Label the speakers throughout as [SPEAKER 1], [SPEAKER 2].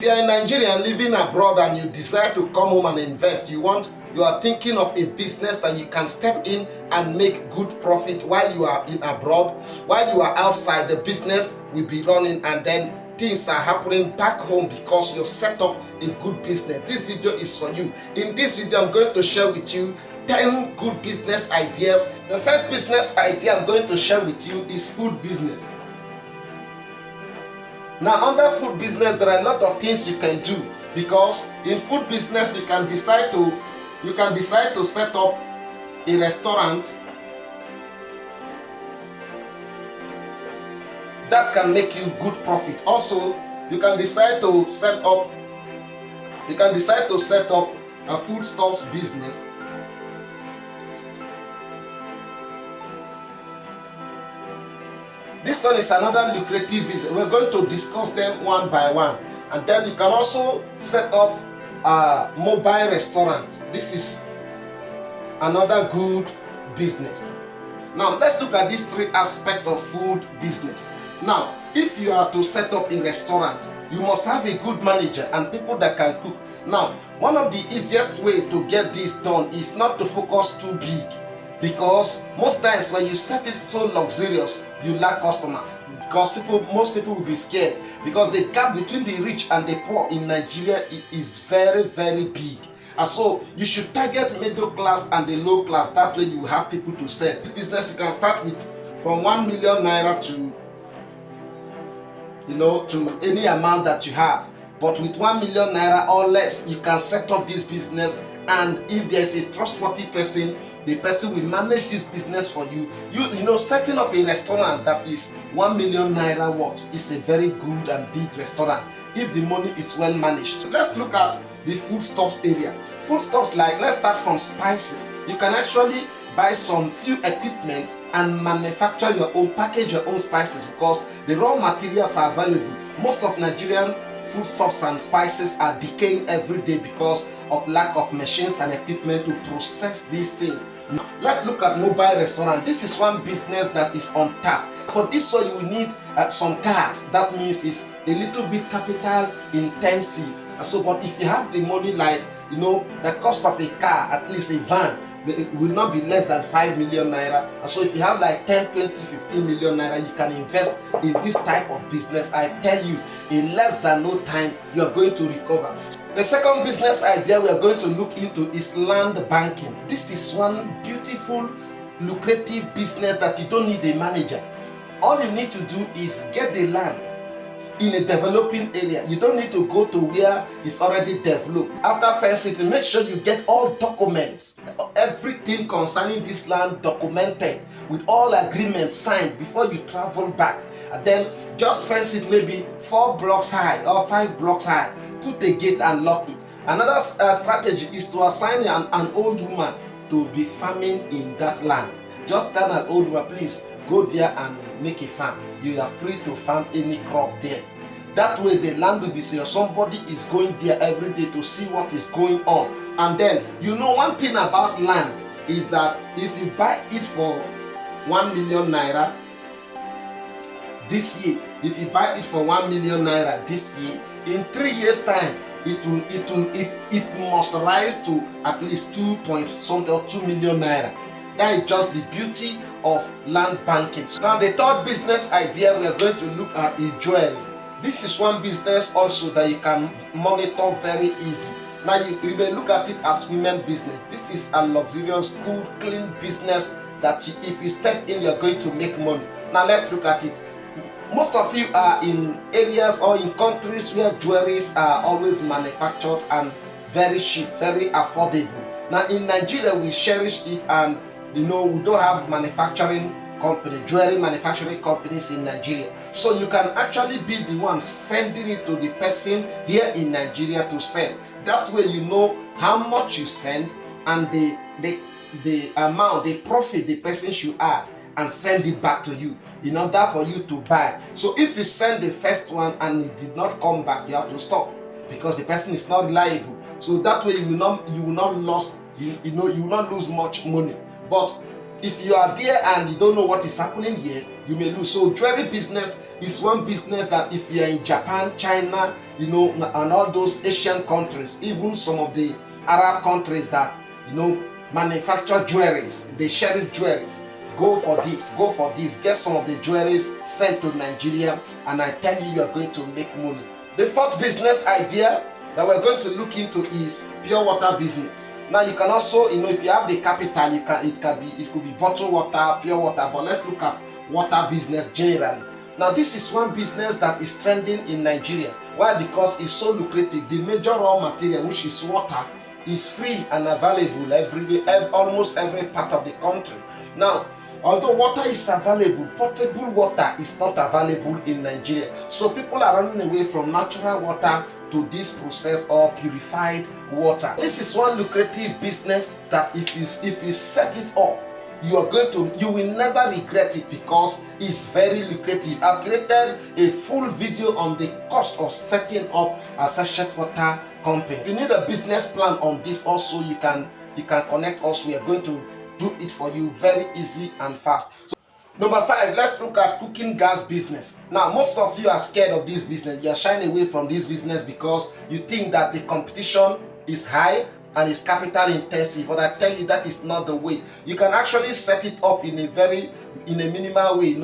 [SPEAKER 1] If you are a Nigerian living abroad and you decide to come home and invest, you are thinking of a business that you can step in and make good profit while you are in abroad. While you are outside, the business will be running and then things are happening back home because you've set up a good business. This video is for you. In this video, I'm going to share with you 10 good business ideas. The first business idea I'm going to share with you is food business. Now, under food business, there are a lot of things you can do, because in food business you can decide to set up a restaurant that can make you good profit. Also, you can decide to set up a foodstuffs business. This one is another lucrative business. We're going to discuss them one by one. And then you can also set up a mobile restaurant. This is another good business. Now, let's look at these three aspects of food business. Now, if you are to set up a restaurant, you must have a good manager and people that can cook. Now, one of the easiest way to get this done is not to focus too big, because most times when you set it so luxurious, you lack customers, because most people will be scared, because the gap between the rich and the poor in Nigeria is very, very big. And so you should target middle class and the low class. That way you have people to sell. This business, you can start with from 1 million naira to any amount that you have. But with 1 million naira or less, you can set up this business, and if there's a trustworthy person, the person will manage this business for you. Setting up a restaurant that is 1 million naira worth is a very good and big restaurant if the money is well managed. So let's look at the foodstuffs area. Foodstuffs, like, let's start from spices. You can actually buy some few equipment and manufacture your own, package your own spices, because the raw materials are available. Most of Nigerian foodstuffs and spices are decaying every day because of lack of machines and equipment to process these things. Now, let's look at mobile restaurant. This is one business that is on tap. For this one, you will need some cars. That means it's a little bit capital intensive. So, but if you have the money, like, the cost of a car, at least a van, it will not be less than 5 million naira. So if you have like 10, 20, 15 million naira, you can invest in this type of business. I tell you, in less than no time, you are going to recover. The second business idea we are going to look into is land banking. This is one beautiful, lucrative business that you don't need a manager. All you need to do is get the land in a developing area. You don't need to go to where it's already developed. After fencing, make sure you get all documents, everything concerning this land documented with all agreements signed before you travel back. And then just fence it maybe 4 blocks high or 5 blocks high. Put a gate and lock it. Another strategy is to assign an old woman to be farming in that land. Just tell an old woman, please go there and make a farm. You are free to farm any crop there. That way the land will be safe. Somebody is going there every day to see what is going on. And then, one thing about land is that if you buy it for 1 million naira this year, in 3 years time, it must rise to at least 2 million naira. That is just the beauty of land banking. Now, the third business idea we are going to look at is jewelry. This is one business also that you can monitor very easy. Now, you may look at it as women business. This is a luxurious, good, clean business that if you step in, you're going to make money. Now, let's look at it. Most of you are in areas or in countries where jewelries are always manufactured and very cheap, very affordable. Now, in Nigeria, we cherish it, and we don't have jewelry manufacturing companies in Nigeria. So you can actually be the one sending it to the person here in Nigeria to sell. That way you know how much you send and the amount, the profit the person should add, and send it back to you in order for you to buy. So if you send the first one and it did not come back, you have to stop, because the person is not reliable. So that way you will not lose much money. But if you are there and you don't know what is happening here, you may lose. So jewelry business is one business that if you are in Japan, China, and all those Asian countries, even some of the Arab countries that manufacture jewelries, they cherish jewelries, go for this, get some of the jewelries sent to Nigeria, and I tell you, you are going to make money. The fourth business idea that we're going to look into is pure water business. Now you can also, if you have the capital, it could be bottled water, pure water, but let's look at water business generally. Now this is one business that is trending in Nigeria. Why? Because it's so lucrative. The major raw material, which is water, is free and available almost every part of the country. Now, although water is available, potable water is not available in Nigeria. So people are running away from natural water to this process or purified water. This is one lucrative business that if you set it up, you will never regret it because it's very lucrative. I've created a full video on the cost of setting up a sachet water company. If you need a business plan on this also, you can connect us. We are going to do it for you very easy and fast. So, number 5, let's look at cooking gas business. Now, most of you are scared of this business. You are shying away from this business because you think that the competition is high and it's capital intensive. But I tell you, that is not the way. You can actually set it up in a minimal way.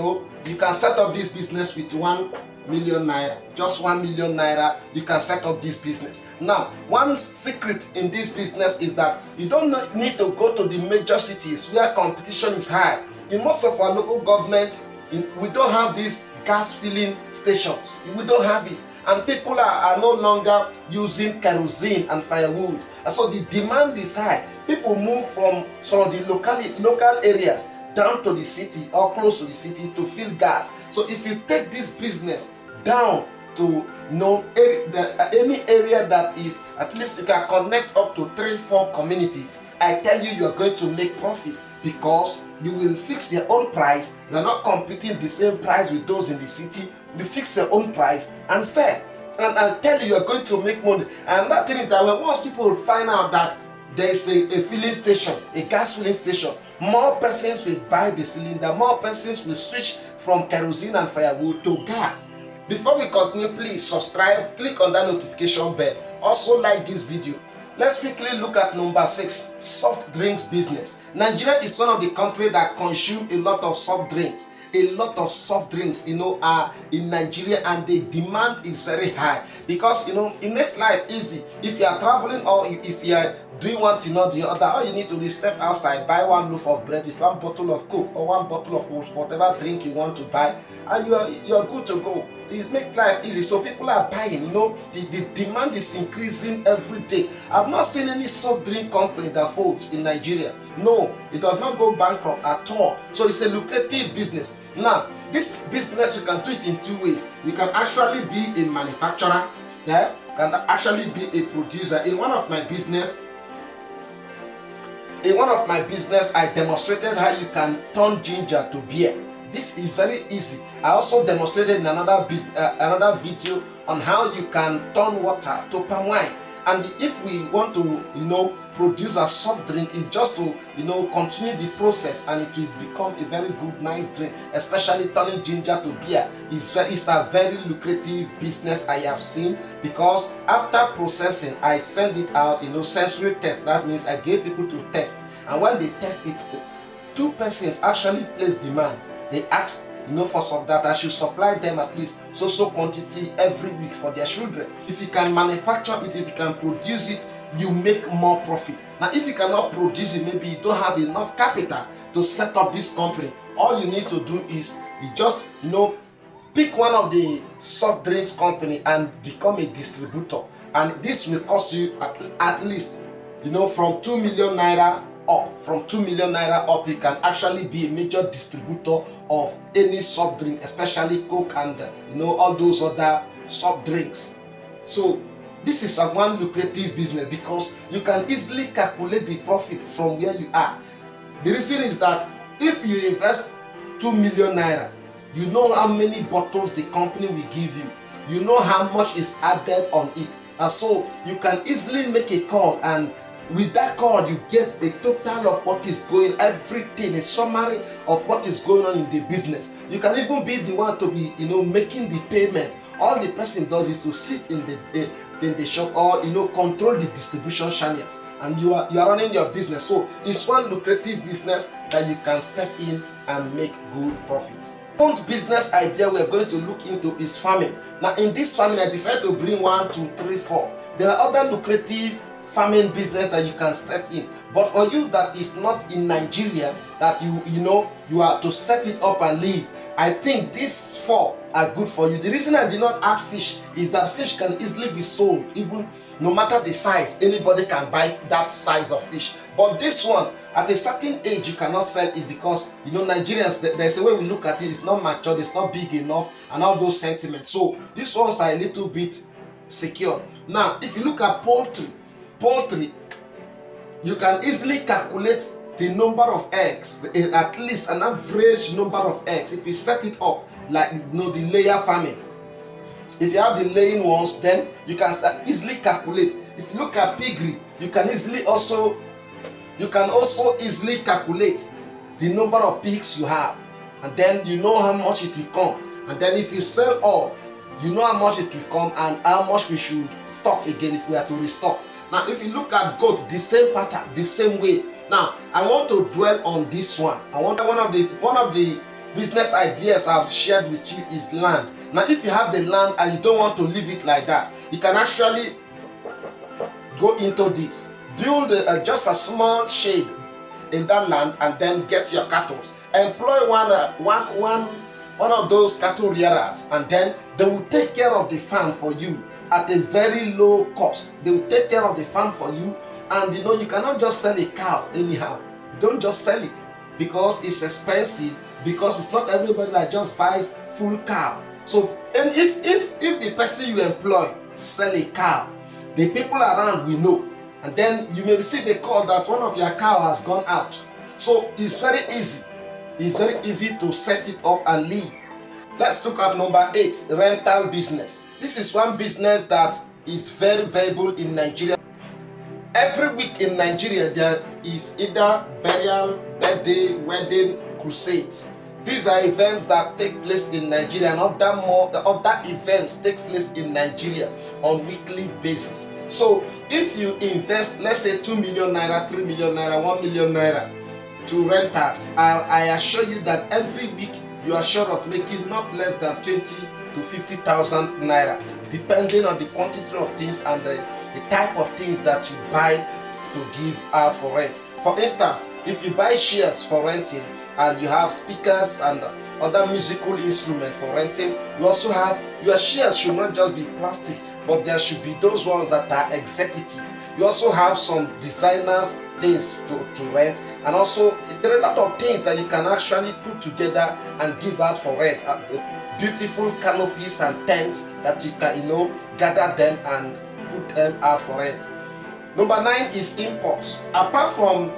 [SPEAKER 1] You can set up this business with 1 million naira. Just 1 million naira, you can set up this business. Now, one secret in this business is that you don't need to go to the major cities where competition is high. In most of our local government, we don't have these gas filling stations. We don't have it. And people are no longer using kerosene and firewood. And so the demand is high. People move from some of the local areas down to the city or close to the city to fill gas. So if you take this business down to any area that is, at least you can connect up to 3-4 communities, I tell you, you are going to make profit because you will fix your own price. You are not competing the same price with those in the city. You fix your own price and sell. And I tell you, you are going to make money. And that thing is that once people find out that there is a filling station, a gas filling station, more persons will buy the cylinder, more persons will switch from kerosene and firewood to gas. Before we continue, please subscribe, click on that notification bell. Also like this video. Let's quickly look at number 6, soft drinks business. Nigeria is one of the countries that consume a lot of soft drinks. A lot of soft drinks, are in Nigeria, and the demand is very high because, it makes life easy. If you are traveling or if you are doing one thing or the other, all you need to do is step outside, buy 1 loaf of bread with 1 bottle of Coke or 1 bottle of whatever drink you want to buy, and you are good to go. It makes life easy. So people are buying. The demand is increasing every day. I've not seen any soft drink company that folds in Nigeria. No, it does not go bankrupt at all. So it's a lucrative business. Now, this business, you can do it in 2 ways. You can actually be a manufacturer. Yeah, you can actually be a producer. In one of my business, I demonstrated how you can turn ginger to beer. This is very easy. I also demonstrated in another video on how you can turn water to palm wine. And if we want to, produce a soft drink, it's just to, continue the process, and it will become a very good, nice drink. Especially turning ginger to beer. It's a very lucrative business I have seen, because after processing, I send it out, sensory test. That means I gave people to test, and when they test it, 2 persons actually place demand. They asked, for some that I should supply them at least so quantity every week for their children. If you can manufacture it, if you can produce it, you make more profit. Now, if you cannot produce it, maybe you don't have enough capital to set up this company. All you need to do is you just, pick one of the soft drinks company and become a distributor. And this will cost you at least, from 2 million naira up. From 2 million naira up, you can actually be a major distributor of any soft drink, especially Coke and all those other soft drinks. So this is a one lucrative business because you can easily calculate the profit from where you are. The reason is that if you invest 2 million naira, you know how many bottles the company will give you. You know how much is added on it. And so you can easily make a call and With that call, you get a total of what is going, everything, a summary of what is going on in the business. You can even be the one to be, making the payment. All the person does is to sit in the shop, or control the distribution channels, and you are running your business. So it's one lucrative business that you can step in and make good profit. Second business idea we're going to look into is farming. Now in this farming, I decided to bring 1, 2, 3, 4. There are other lucrative farming business that you can step in, but for you that is not in Nigeria, that you are to set it up and live, I think these 4 are good for you. The reason I did not add fish is that fish can easily be sold, even no matter the size. Anybody can buy that size of fish. But this one, at a certain age, you cannot sell it, because Nigerians, there's a way we look at it. It's not matured, it's not big enough, and all those sentiments. So these ones are a little bit secure. Now, if you look at poultry, you can easily calculate the number of eggs, at least an average number of eggs, if you set it up like the layer farming. If you have the laying ones, then you can easily calculate. If you look at piggery, you can also easily calculate the number of pigs you have, and then you know how much it will come. And then if you sell all, you know how much it will come and how much we should stock again if we are to restock. Now if you look at goat, the same pattern, the same way. Now I want to dwell on this one. One of the business ideas I've shared with you is land. Now if you have the land and you don't want to leave it like that, you can actually go into this, build just a small shade in that land, and then get your cattle. Employ one of those cattle rearers, and then they will take care of the farm for you at a very low cost. They will take care of the farm for you, and you cannot just sell a cow anyhow. Don't just sell it because it's expensive, because it's not everybody that just buys full cow. So, and if the person you employ sell a cow, the people around will know, and then you may receive a call that one of your cow has gone out. So it's very easy. It's very easy to set it up and leave. Let's look at number 8, rental business. This is one business that is very viable in Nigeria. Every week in Nigeria, there is either burial, birthday, wedding, crusades. These are events that take place in Nigeria, and other events take place in Nigeria on weekly basis. So if you invest, let's say 2 million naira, 3 million naira, 1 million naira to rentals, I assure you that every week you are sure of making not less than 20 to 50,000 naira, depending on the quantity of things and the type of things that you buy to give out for rent. For instance, if you buy shares for renting and you have speakers and other musical instruments for renting, you also have, your shares should not just be plastic, but there should be those ones that are executive. You also have some designers things to rent, and also there are a lot of things that you can actually put together and give out for rent. Beautiful canopies and tents that you can gather them and put them out for rent. Number 9 is imports. Apart from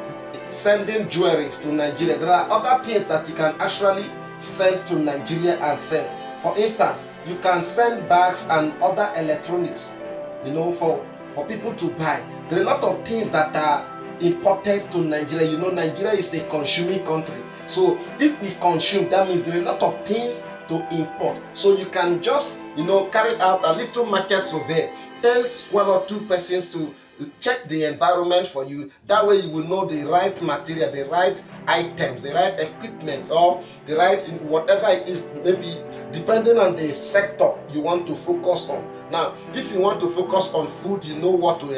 [SPEAKER 1] sending jewelries to Nigeria, there are other things that you can actually send to Nigeria and sell. For instance, you can send bags and other electronics, for people to buy. There are a lot of things that are imported to Nigeria. Nigeria is a consuming country. So if we consume, that means there are a lot of things to import. So you can just, carry out a little market survey. Tell 1 or 2 persons to check the environment for you. That way you will know the right material, the right items, the right equipment, or the right whatever it is, maybe depending on the sector you want to focus on. Now, if you want to focus on food, you know what to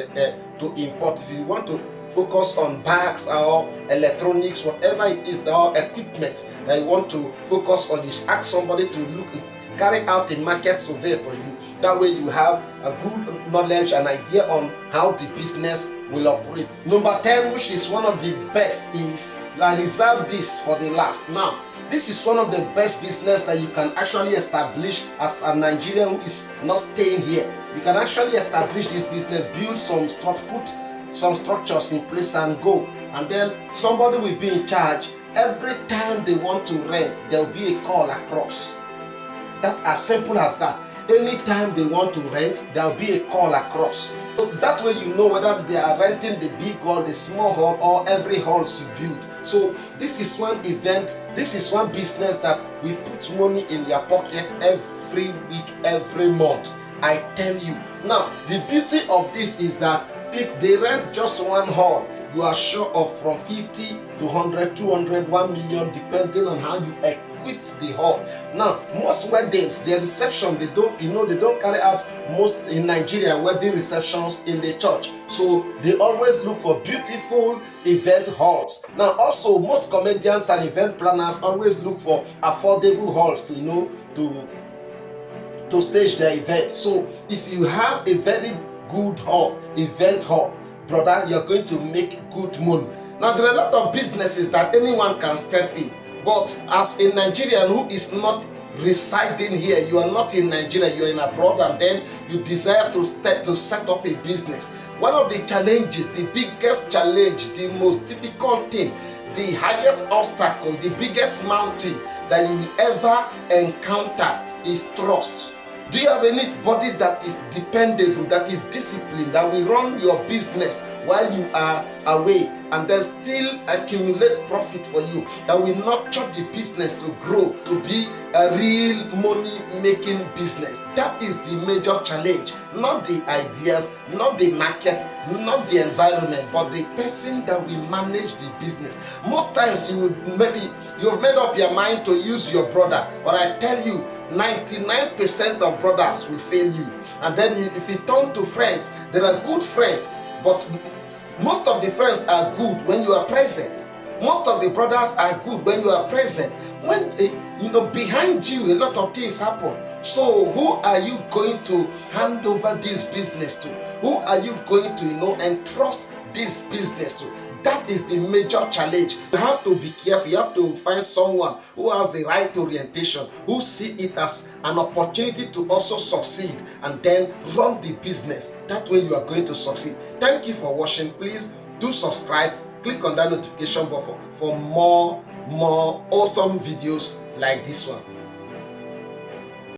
[SPEAKER 1] import. If you want to focus on bags or electronics, whatever it is, the equipment that you want to focus on, you ask somebody to carry out a market survey for you. That way you have a good knowledge and idea on how the business will operate. Number 10, which is one of the best, is I reserve this for the last. Now, this is one of the best business that you can actually establish as a Nigerian who is not staying here. You can actually establish this business, build put some structures in place and go. And then somebody will be in charge. Every time they want to rent, there will be a call across. That's as simple as that. Anytime they want to rent, there will be a call across. So that way you know whether they are renting the big hall, the small hall, or every halls you build. So this is one event, this is one business that we put money in your pocket every week, every month. I tell you. Now, the beauty of this is that if they rent just one hall, you are sure of from 50 to 100, 200, 1 million, depending on how you equip the hall. Now, most weddings, their reception, they don't carry out most in Nigeria wedding receptions in the church. So they always look for beautiful event halls. Now, also most comedians and event planners always look for affordable halls to stage their event. So if you have a very good hall, event hall, brother, you're going to make good money. Now, there are a lot of businesses that anyone can step in, but as a Nigerian who is not residing here, you are not in Nigeria, you are in abroad, and then you desire to set up a business. One of the challenges, the biggest challenge, the most difficult thing, the highest obstacle, the biggest mountain that you will ever encounter is trust. Do you have anybody that is dependable, that is disciplined, that will run your business while you are away and then still accumulate profit for you, that will nurture the business to grow, to be a real money-making business? That is the major challenge. Not the ideas, not the market, not the environment, but the person that will manage the business. Most times you've made up your mind to use your brother, but I tell you, 99% of brothers will fail you. And then if you turn to friends, there are good friends, but most of the friends are good when you are present. Most of the brothers are good when you are present. When behind you a lot of things happen. So who are you going to hand over this business to? Who are you going to entrust this business to? That is the major challenge. You have to be careful. You have to find someone who has the right orientation, who see it as an opportunity to also succeed, and then run the business. That way you are going to succeed. Thank you for watching. Please do subscribe. Click on that notification button for more awesome videos like this one.